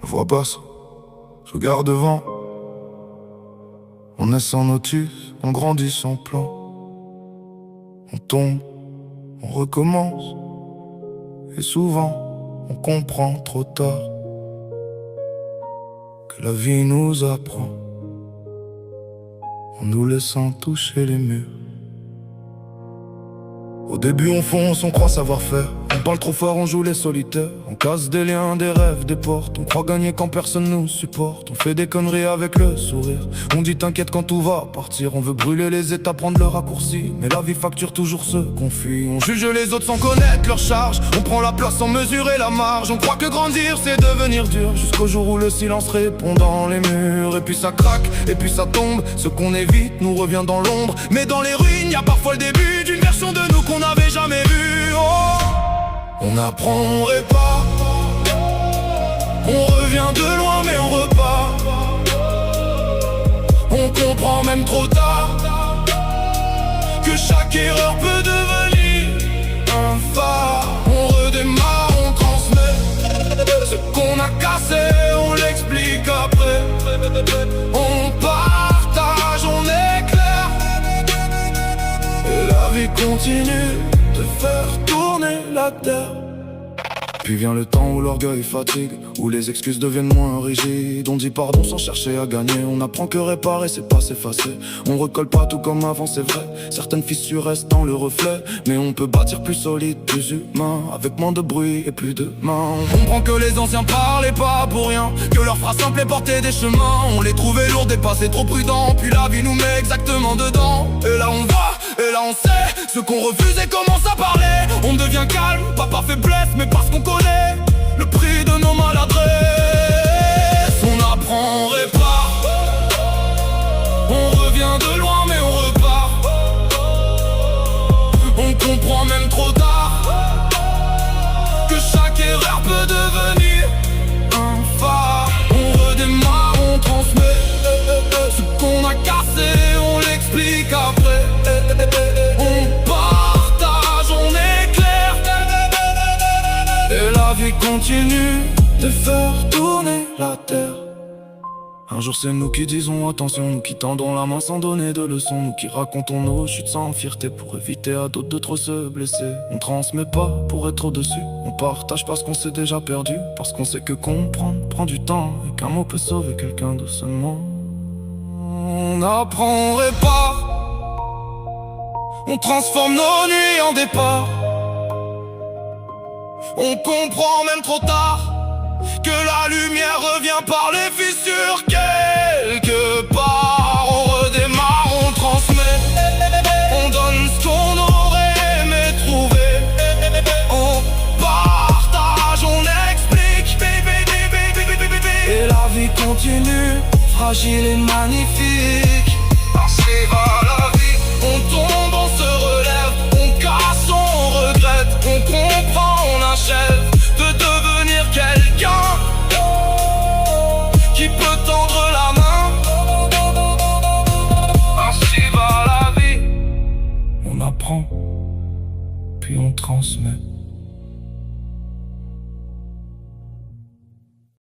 voix basse, je regarde devant. On est sans notice, on grandit sans plan. On tombe, on recommence. Et souvent, on comprend trop tard que la vie nous apprend en nous laissant toucher les murs. Au début on fonce, on croit savoir faire. On parle trop fort, on joue les solitaires. On casse des liens, des rêves, des portes. On croit gagner quand personne nous supporte. On fait des conneries avec le sourire. On dit t'inquiète quand tout va partir. On veut brûler les étapes, prendre le raccourci. Mais la vie facture toujours ceux qu'on fuit. On juge les autres sans connaître leur charge. On prend la place sans mesurer la marge. On croit que grandir c'est devenir dur, jusqu'au jour où le silence répond dans les murs. Et puis ça craque, et puis ça tombe. Ce qu'on évite nous revient dans l'ombre. Mais dans les ruines y a parfois le début d'une version de nous qu'on n'avait jamais vue. Oh, on apprend, on répare. On revient de loin mais on repart. On comprend même trop tard que chaque erreur peut devenir un phare. On redémarre, on transmet ce qu'on a cassé, on l'explique après. On partage, on éclaire. Et la vie continue de faire tourner la terre. Puis vient le temps où l'orgueil fatigue, où les excuses deviennent moins rigides. On dit pardon sans chercher à gagner. On apprend que réparer c'est pas s'effacer. On recolle pas tout comme avant, c'est vrai. Certaines fissures restent dans le reflet, mais on peut bâtir plus solide, plus humain, avec moins de bruit et plus de mains. On comprend que les anciens parlaient pas pour rien, que leurs phrases simples portaient des chemins. On les trouvait lourds, dépassés, trop prudents. Puis la vie nous met exactement dedans. Et là on voit, et là on sait ce qu'on refuse et commence à parler. On devient calme, pas par faiblesse, mais parce qu'on connaît le prix de nos maladresses. On apprend, on répare. On revient de loin mais on repart. On comprend même trop tard que chaque erreur peut devenir un phare. On redémarre, on transmet ce qu'on a cassé, on l'explique après. On partage, on éclaire. Et la vie continue de faire tourner la terre. Un jour c'est nous qui disons attention, nous qui tendons la main sans donner de leçons, nous qui racontons nos chutes sans fierté pour éviter à d'autres de trop se blesser. On transmet pas pour être au-dessus, on partage parce qu'on s'est déjà perdu, parce qu'on sait que comprendre prend du temps et qu'un mot peut sauver quelqu'un doucement. On apprend, on répare. On transforme nos nuits en départ. On comprend même trop tard que la lumière revient par les fissures quelque part. On redémarre, on transmet. On donne ce qu'on aurait aimé trouver. On partage, on explique. Et la vie continue, fragile et magnifique.